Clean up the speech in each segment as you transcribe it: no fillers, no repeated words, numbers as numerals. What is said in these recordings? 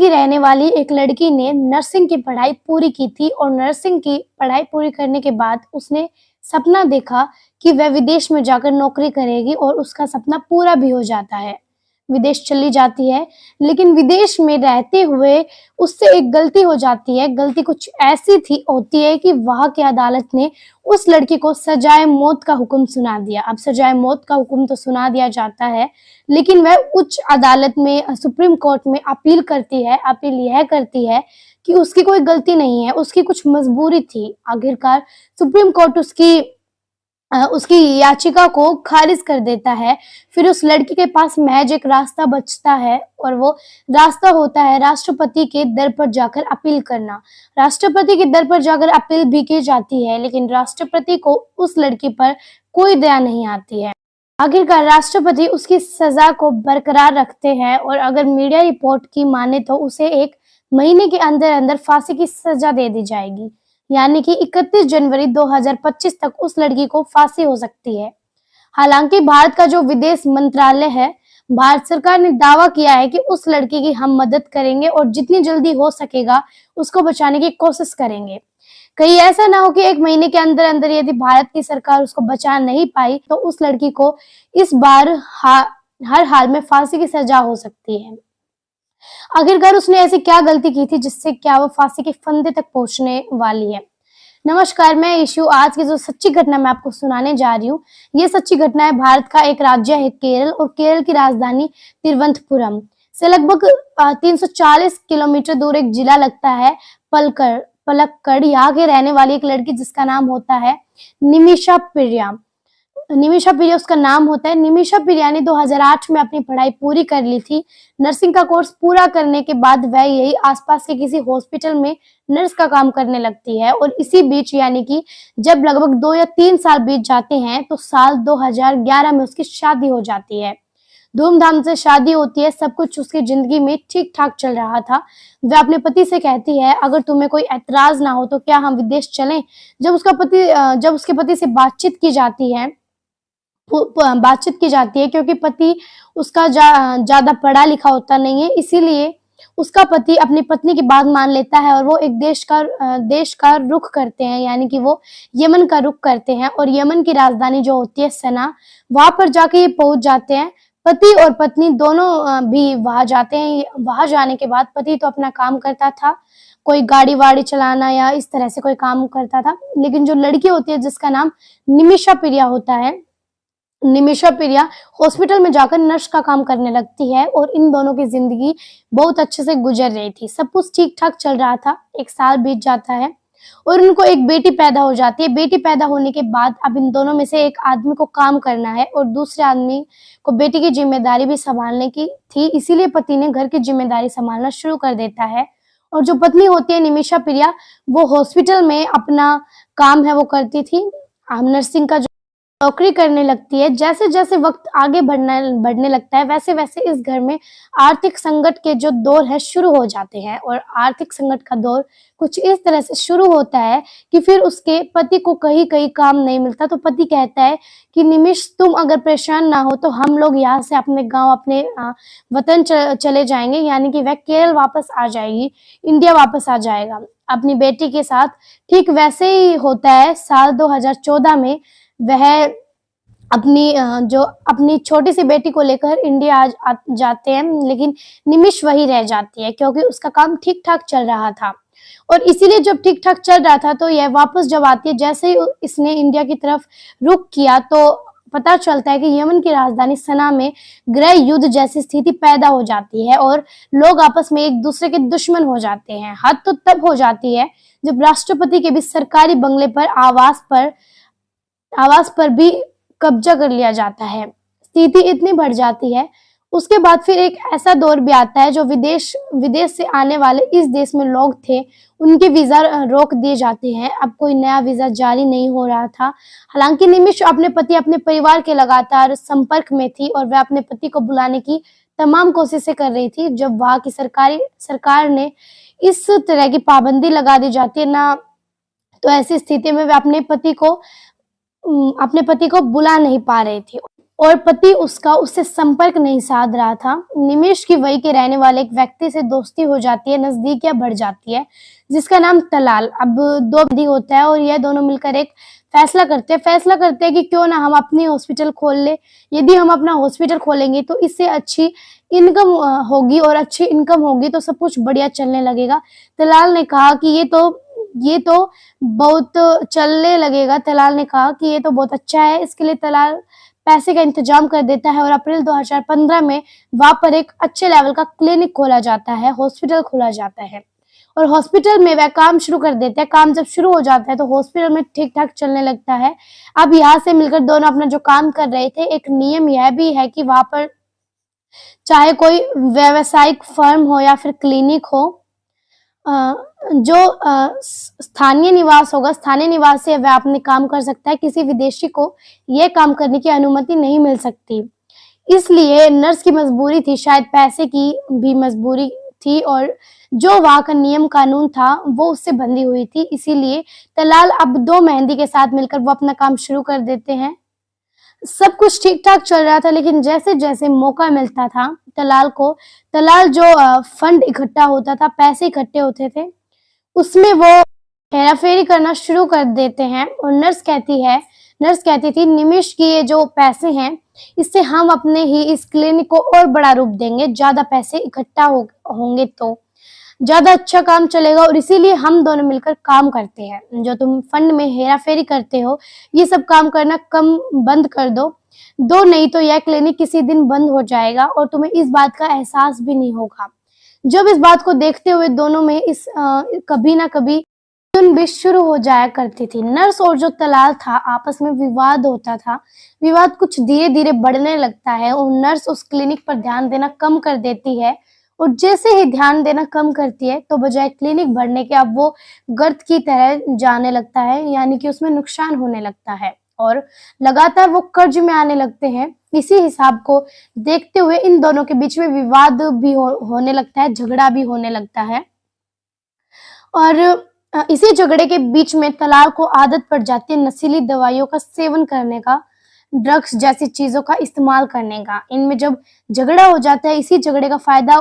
की रहने वाली एक लड़की ने नर्सिंग की पढ़ाई पूरी की थी और नर्सिंग की पढ़ाई पूरी करने के बाद उसने सपना देखा कि वह विदेश में जाकर नौकरी करेगी और उसका सपना पूरा भी हो जाता है। विदेश चली जाती है, लेकिन विदेश में रहते हुए उससे एक गलती हो जाती है। गलती कुछ ऐसी थी होती है कि वहाँ की अदालत ने उस लड़की को सजाए मौत का हुक्म सुना दिया। अब सजाए मौत का हुक्म तो सुना दिया जाता है, लेकिन वह उच्च अदालत में सुप्रीम कोर्ट में अपील करती है। अपील यह करती है कि उसकी कोई गलती नहीं है, उसकी कुछ मजबूरी थी। आखिरकार सुप्रीम कोर्ट उसकी याचिका को खारिज कर देता है। फिर उस लड़की के पास महज एक रास्ता बचता है और वो रास्ता होता है राष्ट्रपति के दर पर जाकर अपील करना। राष्ट्रपति के दर पर जाकर अपील भी की जाती है, लेकिन राष्ट्रपति को उस लड़की पर कोई दया नहीं आती है। आखिरकार राष्ट्रपति उसकी सजा को बरकरार रखते हैं और अगर मीडिया रिपोर्ट की माने तो उसे 1 महीने के अंदर अंदर फांसी की सजा दे दी जाएगी, यानी कि 31 जनवरी 2025 तक उस लड़की को फांसी हो सकती है। हालांकि भारत का जो विदेश मंत्रालय है, भारत सरकार ने दावा किया है कि उस लड़की की हम मदद करेंगे और जितनी जल्दी हो सकेगा उसको बचाने की कोशिश करेंगे। कहीं ऐसा ना हो कि 1 महीने के अंदर अंदर यदि भारत की सरकार उसको बचा नहीं पाई तो उस लड़की को इस बार हर हाल में फांसी की सजा हो सकती है। आखिरकार उसने ऐसी क्या गलती की थी जिससे क्या वो फांसी के फंदे तक पहुंचने वाली है। नमस्कार, मैं ईशु। आज की जो सच्ची घटना मैं आपको सुनाने जा रही हूँ, ये सच्ची घटना है भारत का एक राज्य है केरल और केरल की राजधानी तिरुवनंतपुरम से लगभग 340 किलोमीटर दूर एक जिला लगता है पलक्कड़। यहाँ के रहने वाली एक लड़की जिसका नाम होता है निमिषा प्रिया। निमिषा प्रिया उसका नाम होता है। निमिषा प्रिया ने 2008 में अपनी पढ़ाई पूरी कर ली थी। नर्सिंग का कोर्स पूरा करने के बाद वह यही आसपास के किसी हॉस्पिटल में नर्स का काम करने लगती है और इसी बीच यानी कि जब लगभग 2 या 3 साल बीत जाते हैं तो साल 2011 में उसकी शादी हो जाती है। धूमधाम से शादी होती है, सब कुछ उसकी जिंदगी में ठीक ठाक चल रहा था। वह अपने पति से कहती है, अगर तुम्हें कोई ऐतराज ना हो तो क्या हम विदेश चलें। जब उसके पति से बातचीत की जाती है क्योंकि पति उसका ज्यादा पढ़ा लिखा होता नहीं है, इसीलिए उसका पति अपनी पत्नी की बात मान लेता है और वो एक देश का रुख करते हैं, यानी कि वो यमन का रुख करते हैं और यमन की राजधानी जो होती है सना, वहां पर जाके ये पहुंच जाते हैं। पति और पत्नी दोनों भी वहां जाते हैं। वहां जाने के बाद पति तो अपना काम करता था, कोई गाड़ी वाड़ी चलाना या इस तरह से कोई काम करता था, लेकिन जो लड़की होती है जिसका नाम निमिषा प्रिया होता है, निमिषा प्रिया हॉस्पिटल में जाकर नर्स का काम करने लगती है और इन दोनों की जिंदगी बहुत अच्छे से गुजर रही थी। सब कुछ ठीक ठाक चल रहा था। 1 साल बीत जाता है और उनको एक बेटी पैदा हो जाती है। बेटी पैदा होने के बाद अब इन दोनों में से एक आदमी को काम करना है और दूसरे आदमी को बेटी की जिम्मेदारी भी संभालने की थी, इसीलिए पति ने घर की जिम्मेदारी संभालना शुरू कर देता है। और जो पत्नी होती है निमिषा प्रिया, वो हॉस्पिटल में अपना काम है वो करती थी, नर्सिंग का नौकरी करने लगती है। जैसे जैसे वक्त आगे बढ़ने लगता है वैसे वैसे इस घर में आर्थिक संकट के जो दौर है शुरू हो जाते हैं और आर्थिक संकट का दौर कुछ इस तरह से शुरू होता है कि फिर उसके पति को कहीं कहीं काम नहीं मिलता, तो पति कहता है कि निमिष, तुम अगर परेशान ना हो तो हम लोग यहाँ से अपने गांव अपने वतन चले जाएंगे, यानी कि वह केरल वापस आ जाएगी, इंडिया वापस आ जाएगा अपनी बेटी के साथ। ठीक वैसे ही होता है। साल 2014 में वह अपनी छोटी सी बेटी को लेकर इंडिया आ जाते हैं, लेकिन निमिष वही रह जाती है क्योंकि उसका काम ठीक ठाक चल रहा था। और इसीलिए जब ठीक ठाक चल रहा था तो यह वापस जब आती है, जैसे ही इसने इंडिया की तरफ रुख किया तो पता चलता है कि यमन की राजधानी सना में गृह युद्ध जैसी स्थिति पैदा हो जाती है और लोग आपस में एक दूसरे के दुश्मन हो जाते हैं। हद तो तब हो जाती है जब राष्ट्रपति के भी सरकारी बंगले पर आवास पर भी कब्जा कर लिया जाता है। स्थिति इतनी बढ़ जाती है। उसके बाद फिर एक ऐसा दौर भी आता है जो विदेश से आने वाले इस देश में लोग थे उनके वीजा रोक दिए जाते हैं। अब कोई नया वीजा जारी नहीं हो रहा था। हालांकि निमिष अपने पति अपने परिवार के लगातार संपर्क में थी और वह अपने पति को बुलाने की तमाम कोशिशें कर रही थी। जब वहां की सरकार ने इस तरह की पाबंदी लगा दी जाती है ना, तो ऐसी स्थिति में वह अपने पति को बुला नहीं पा रही थी। और पति उसका उससे संपर्क नहीं साध रहा था। निमिष की वही के रहने वाले एक व्यक्ति से दोस्ती हो जाती है, नजदीकियां बढ़ जाती है, जिसका नाम तलाल। अब दो बंदी होता है और यह दोनों मिलकर एक फैसला करते हैं कि क्यों ना हम अपनी हॉस्पिटल खोल ले। यदि हम अपना हॉस्पिटल खोलेंगे तो इससे अच्छी इनकम होगी, और अच्छी इनकम होगी तो सब कुछ बढ़िया चलने लगेगा। तलाल ने कहा कि ये तो बहुत चलने लगेगा। तलाल ने कहा कि ये तो बहुत अच्छा है। इसके लिए तलाल पैसे का इंतजाम कर देता है और अप्रैल 2015 में वहां पर एक अच्छे लेवल का क्लिनिक खोला जाता है, हॉस्पिटल खोला जाता है, और हॉस्पिटल में वह काम शुरू कर देते हैं। काम जब शुरू हो जाता है तो हॉस्पिटल में ठीक ठाक चलने लगता है। अब यहाँ से मिलकर दोनों अपना जो काम कर रहे थे, एक नियम यह भी है कि वहां पर चाहे कोई व्यावसायिक फर्म हो या फिर क्लिनिक हो, जो स्थानीय निवास होगा, स्थानीय निवासी है, वह अपने काम कर सकता है। किसी विदेशी को यह काम करने की अनुमति नहीं मिल सकती। इसलिए नर्स की मजबूरी थी, शायद पैसे की भी मजबूरी थी, और जो वहाँ का नियम कानून था वो उससे बंधी हुई थी। इसीलिए तलाल अब दो मेहंदी के साथ मिलकर वो अपना काम शुरू कर देते हैं। सब कुछ ठीक ठाक चल रहा था, लेकिन जैसे जैसे मौका मिलता था तलाल जो फंड इकट्ठा होता था, पैसे इकट्ठे होते थे, उसमें वो हेराफेरी करना शुरू कर देते हैं। और नर्स कहती थी, निमिष की ये जो पैसे हैं, इससे हम अपने ही इस क्लिनिक को और बड़ा रूप देंगे। ज्यादा पैसे इकट्ठा होंगे तो ज्यादा अच्छा काम चलेगा, और इसीलिए हम दोनों मिलकर काम करते हैं। जो तुम फंड में हेरा फेरी करते हो, ये सब काम करना बंद कर दो, नहीं तो यह क्लिनिक किसी दिन बंद हो जाएगा और तुम्हें इस बात का एहसास भी नहीं होगा। जब इस बात को देखते हुए दोनों में कभी ना कभी भी शुरू हो जाया करती थी। नर्स और जो तलाल था, आपस में विवाद होता था। विवाद कुछ धीरे धीरे बढ़ने लगता है और नर्स उस क्लिनिक पर ध्यान देना कम कर देती है, और जैसे ही ध्यान देना कम करती है तो बजाय क्लिनिक बढ़ने के अब वो गर्त की तरह जाने लगता है, यानी कि उसमें नुकसान होने लगता है और लगातार वो कर्ज में आने लगते हैं। इसी हिसाब को देखते हुए इन दोनों के बीच में विवाद भी होने लगता है, झगड़ा भी होने लगता है, और इसी झगड़े के बीच में तलाल को आदत पड़ जाती है नशीली दवाइयों का सेवन करने का, ड्रग्स जैसी चीजों का इस्तेमाल करने का। इनमें जब झगड़ा हो जाता है, इसी झगड़े का फायदा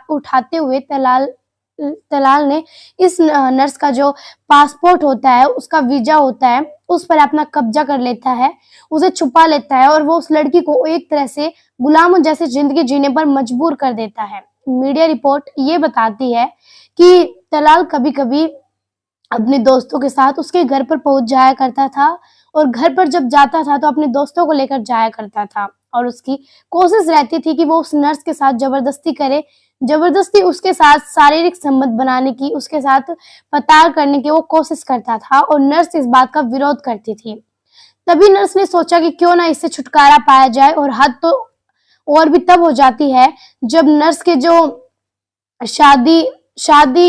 उठाते हुए तलाल ने इस नर्स का जो पासपोर्ट होता है, उसका वीजा होता है, उस पर अपना कब्जा कर लेता है, उसे छुपा लेता है और वो उस लड़की को एक तरह से गुलामों जैसी जिंदगी जीने पर मजबूर कर देता है। मीडिया रिपोर्ट ये बताती है कि तलाल कभी-कभी अपने दोस्तों के साथ उसके घर पर पहुंच जाया करता था, और घर पर जब जाता था तो अपने दोस्तों को लेकर जाया करता था, और उसकी कोशिश रहती थी कि वो उस नर्स के साथ जबरदस्ती उसके साथ शारीरिक संबंध बनाने की, उसके साथ पतार करने की वो कोशिश करता था, और नर्स इस बात का विरोध करती थी। तभी नर्स ने सोचा कि क्यों ना इससे छुटकारा पाया जाए, और हद तो और भी तब हो जाती है जब नर्स के जो शादी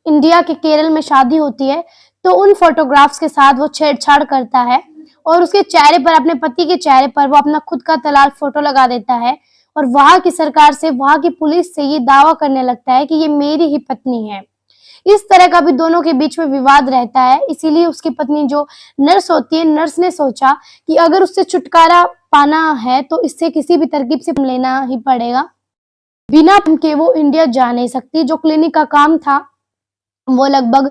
इंडिया के केरल में शादी होती है, तो उन फोटोग्राफ्स के साथ वो छेड़छाड़ करता है, और उसके चेहरे पर, अपने पति के चेहरे पर वो अपना खुद का तलाल फोटो लगा देता है, और वहां की सरकार से, वहां की पुलिस से ये दावा करने लगता है कि ये मेरी ही पत्नी है। इस तरह का भी दोनों के बीच में विवाद रहता है। इसीलिए उसकी पत्नी जो नर्स होती है, नर्स ने सोचा कि अगर उससे छुटकारा पाना है तो इससे किसी भी तरकीब से लेना ही पड़ेगा। बिना के वो इंडिया जा नहीं सकती। जो क्लिनिक का काम था वो लगभग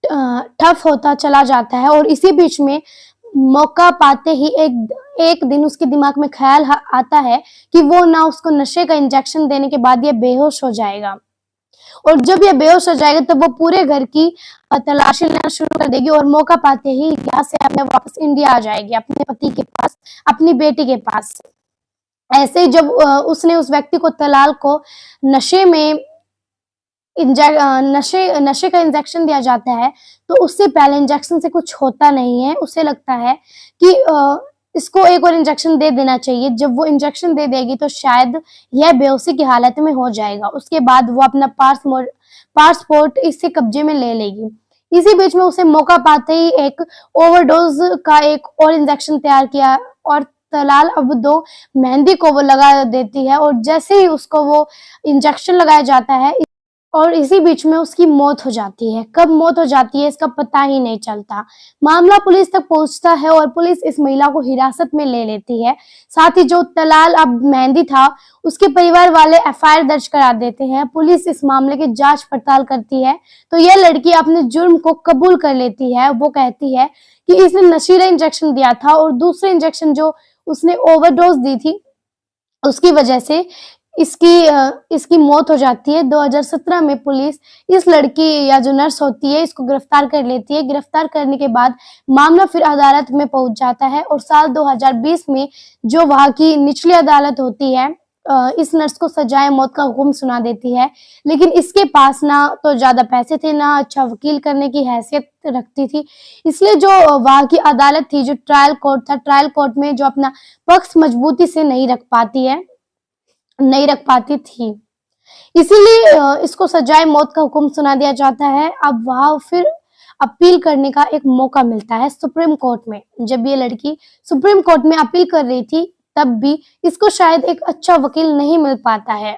ठप होता चला जाता है, और इसी बीच में मौका पाते ही एक दिन उसके दिमाग में ख्याल आता है कि वो ना उसको नशे का इंजेक्शन देने के बाद ये बेहोश हो जाएगा, और जब ये बेहोश हो जाएगा तब वो पूरे घर की तलाशी लेना शुरू कर देगी, और मौका पाते ही यहाँ से अपने वापस इंडिया आ जाएगी, अपने पति के पास, अपनी बेटी के पास। ऐसे ही जब उसने उस व्यक्ति को, तलाल को नशे का इंजेक्शन दिया जाता है, तो उससे पहले इंजेक्शन से कुछ होता नहीं है। उसे लगता है कि इसको एक और इंजेक्शन दे देना चाहिए। जब वो इंजेक्शन दे देगी तो शायद यह बेहोशी की हालत में हो जाएगा। उसके बाद वो अपना पासपोर्ट इससे कब्जे में ले लेगी। इसी बीच में उसे मौका पाते ही एक ओवरडोज का एक और इंजेक्शन तैयार किया, और तलाल अब दो मेहंदी को वो लगा देती है, और जैसे ही उसको वो इंजेक्शन लगाया जाता है, और इसी बीच में उसकी मौत हो जाती है। कब मौत हो जाती है इसका पता ही नहीं चलता। मामला पुलिस तक पहुंचता है और पुलिस इस महिला को हिरासत में ले लेती है। साथ ही जो तलाल अब मेहंदी था उसके परिवार वाले एफआईआर दर्ज करा देते हैं। पुलिस इस मामले की जांच पड़ताल करती है तो यह लड़की अपने जुर्म को कबूल कर लेती है। वो कहती है कि इसने नशीला इंजेक्शन दिया था और दूसरे इंजेक्शन जो उसने ओवरडोज दी थी उसकी वजह से इसकी मौत हो जाती है। 2017 में पुलिस इस लड़की या जो नर्स होती है इसको गिरफ्तार कर लेती है। गिरफ्तार करने के बाद मामला फिर अदालत में पहुंच जाता है और साल 2020 में जो वहां की निचली अदालत होती है इस नर्स को सजाए मौत का हुक्म सुना देती है। लेकिन इसके पास ना तो ज्यादा पैसे थे ना अच्छा वकील करने की हैसियत रखती थी, इसलिए जो वहां की अदालत थी, जो ट्रायल कोर्ट था, ट्रायल कोर्ट में जो अपना पक्ष मजबूती से नहीं रख पाती थी, इसीलिए इसको सजाए मौत का हुक्म सुना दिया जाता है। अब वहां फिर अपील करने का एक मौका मिलता है सुप्रीम कोर्ट में। जब ये लड़की सुप्रीम कोर्ट में अपील कर रही थी तब भी इसको शायद एक अच्छा वकील नहीं मिल पाता है।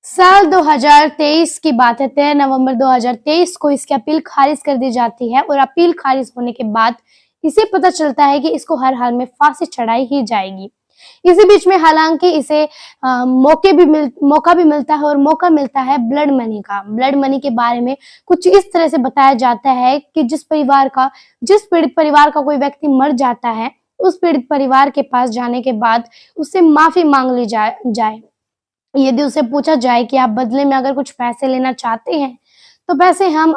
साल 2023 की बात है। 13 नवंबर 2023 को इसकी अपील खारिज कर दी जाती है और अपील खारिज होने के बाद इसे पता चलता है कि इसको हर हाल में फांसी चढ़ाई ही जाएगी। इसी बीच में हालांकि इसे मौका भी मिलता है और मौका मिलता है ब्लड मनी का। ब्लड मनी के बारे में कुछ इस तरह से बताया जाता है कि जिस पीड़ित परिवार का कोई व्यक्ति मर जाता है उस पीड़ित परिवार के पास जाने के बाद उससे माफी मांग ली जाए। यदि उसे पूछा जाए कि आप बदले में अगर कुछ पैसे लेना चाहते हैं तो पैसे हम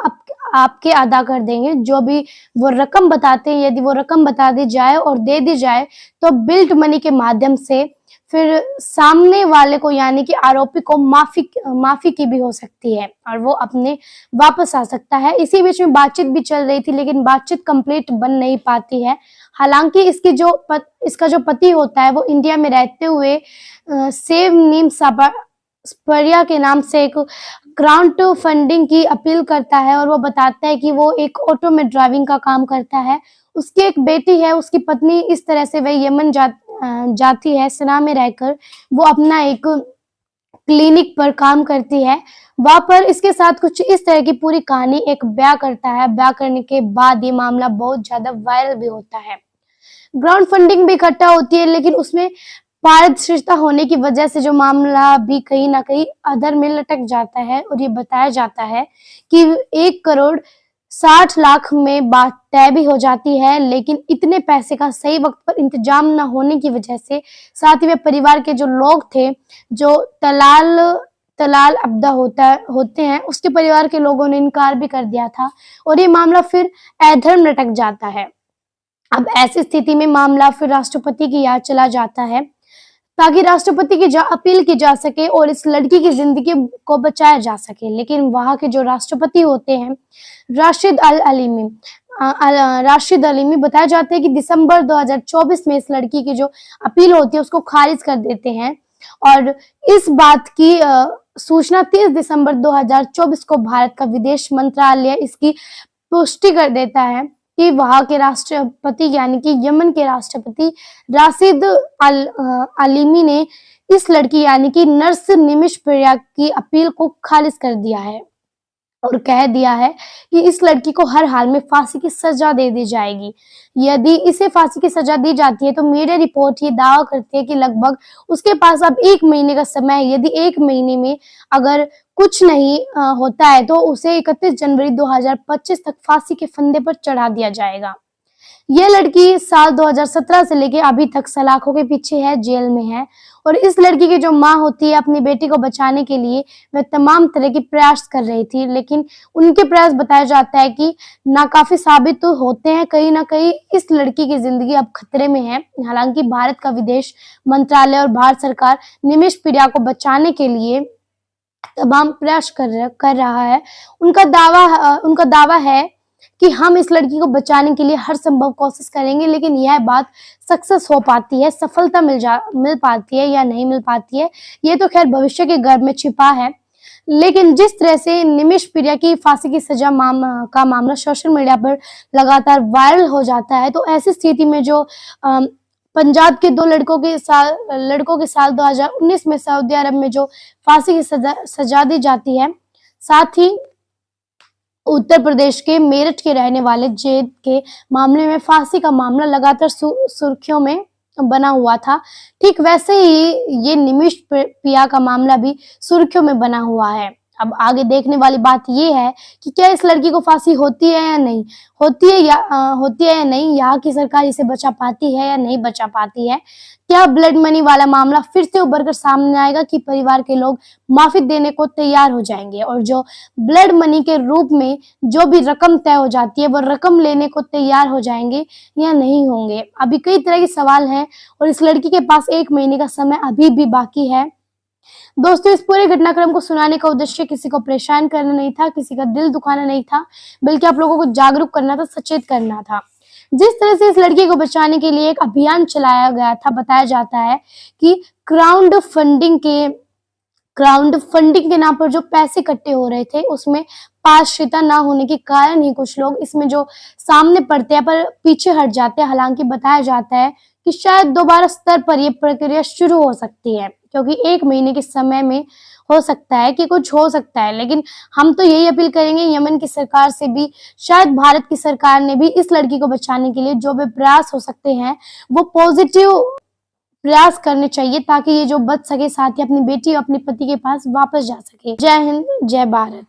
आपके अदा कर देंगे। जो भी वो रकम बताते हैं, यदि वो रकम बता दी जाए और दे दी जाए तो बिल्ड मनी के माध्यम से फिर सामने वाले को यानी कि आरोपी को माफी की भी हो सकती है और वो अपने वापस आ सकता है। इसी बीच में बातचीत भी चल रही थी लेकिन बातचीत कंप्लीट बन नहीं पाती है। हालांकि इसका जो पति होता है वो इंडिया में रहते हुए सेव नीम स्पर्या के नाम से एक क्राउड फंडिंग की अपील करता है और वो बताता है कि वो एक ऑटो में ड्राइविंग का काम करता है। उसकी एक बेटी है, उसकी पत्नी इस तरह से वह यमन जाती है, सना में रहकर वो अपना एक क्लिनिक पर काम करती है। वहां पर इसके साथ कुछ इस तरह की पूरी कहानी एक ब्याह करता है। ब्याह करने के बाद ये मामला बहुत ज्यादा वायरल भी होता है। ग्राउंड फंडिंग भी इकट्ठा होती है लेकिन उसमें पारदर्शिता होने की वजह से जो मामला भी कहीं ना कहीं अधर में लटक जाता है और ये बताया जाता है कि 1,60,00,000 में बात तय भी हो जाती है। लेकिन इतने पैसे का सही वक्त पर इंतजाम न होने की वजह से साथ ही वे परिवार के जो लोग थे, जो तलाल अब्दा होते हैं, उसके परिवार के लोगों ने इनकार भी कर दिया था और ये मामला फिर अधर लटक जाता है। अब ऐसी स्थिति में मामला फिर राष्ट्रपति की याद चला जाता है ताकि राष्ट्रपति की अपील की जा सके और इस लड़की की जिंदगी को बचाया जा सके। लेकिन वहां के जो राष्ट्रपति होते हैं राशिद अलीमी बताया जाता है कि दिसंबर 2024 में इस लड़की की जो अपील होती है उसको खारिज कर देते हैं और इस बात की सूचना 30 दिसंबर 2024 को भारत का विदेश मंत्रालय इसकी पुष्टि कर देता है कि वहां के राष्ट्रपति यानी कि यमन के राष्ट्रपति राशिद अलीमी ने इस लड़की यानी कि नर्स निमिष प्रिया की अपील को खारिज कर दिया है और कह दिया है कि इस लड़की को हर हाल में फांसी की सजा दे दी जाएगी। यदि इसे फांसी की सजा दी जाती है तो मीडिया रिपोर्ट ये दावा करती है कि लगभग उसके पास अब 1 महीने का समय है। यदि 1 महीने में अगर कुछ नहीं होता है तो उसे 31 जनवरी 2025 तक फांसी के फंदे पर चढ़ा दिया जाएगा। यह लड़की साल 2017 से लेके अभी तक सलाखों के पीछे है, जेल में है और इस लड़की की जो माँ होती है अपनी बेटी को बचाने के लिए वह तमाम तरह के प्रयास कर रही थी लेकिन उनके प्रयास बताया जाता है कि नाकाफी साबित तो होते हैं। कहीं ना कहीं इस लड़की की जिंदगी अब खतरे में है। हालांकि भारत का विदेश मंत्रालय और भारत सरकार निमिष प्रिया को बचाने के लिए तमाम प्रयास कर रहा है। उनका दावा है कि हम इस लड़की को बचाने के लिए हर संभव कोशिश करेंगे लेकिन यह बात सक्सेस हो पाती है, सफलता मिल पाती है या नहीं मिल पाती है ये तो खैर भविष्य के गर्भ में छिपा है। लेकिन जिस तरह से निमिष प्रिया की फांसी की सजा का मामला सोशल मीडिया पर लगातार वायरल हो जाता है तो ऐसी स्थिति में जो पंजाब के 2 लड़कों के साल 2019 में सऊदी अरब में जो फांसी की सजा दी जाती है, साथ ही उत्तर प्रदेश के मेरठ के रहने वाले जैद के मामले में फांसी का मामला लगातार सुर्खियों में बना हुआ था। ठीक वैसे ही ये निमिष पिया का मामला भी सुर्खियों में बना हुआ है। अब आगे देखने वाली बात ये है कि क्या इस लड़की को फांसी होती है या नहीं, होती है या नहीं, यहाँ की सरकार इसे बचा पाती है या नहीं बचा पाती है। क्या ब्लड मनी वाला मामला फिर से उभर कर सामने आएगा कि परिवार के लोग माफी देने को तैयार हो जाएंगे और जो ब्लड मनी के रूप में जो भी रकम तय हो जाती है वो रकम लेने को तैयार हो जाएंगे या नहीं होंगे। अभी कई तरह के सवाल हैं और इस लड़की के पास 1 महीने का समय अभी भी बाकी है। दोस्तों, इस पूरे घटनाक्रम को सुनाने का उद्देश्य किसी को परेशान करना नहीं था, किसी का दिल दुखाना नहीं था, बल्कि आप लोगों को जागरूक करना था, सचेत करना था। जिस तरह से इस लड़की को बचाने के लिए एक अभियान चलाया गया था, बताया जाता है कि क्राउड फंडिंग के नाम पर जो पैसे इकट्ठे हो रहे थे उसमें पारदर्शिता ना होने के कारण ही कुछ लोग इसमें जो सामने पड़ते हैं पर पीछे हट जाते हैं। हालांकि बताया जाता है कि शायद दोबारा स्तर पर यह प्रक्रिया शुरू हो सकती है, क्योंकि 1 महीने के समय में हो सकता है कि कुछ हो सकता है। लेकिन हम तो यही अपील करेंगे यमन की सरकार से भी, शायद भारत की सरकार ने भी इस लड़की को बचाने के लिए जो भी प्रयास हो सकते हैं वो पॉजिटिव प्रयास करने चाहिए, ताकि ये जो बच सके, साथ ही अपनी बेटी और अपने पति के पास वापस जा सके। जय हिंद, जय भारत।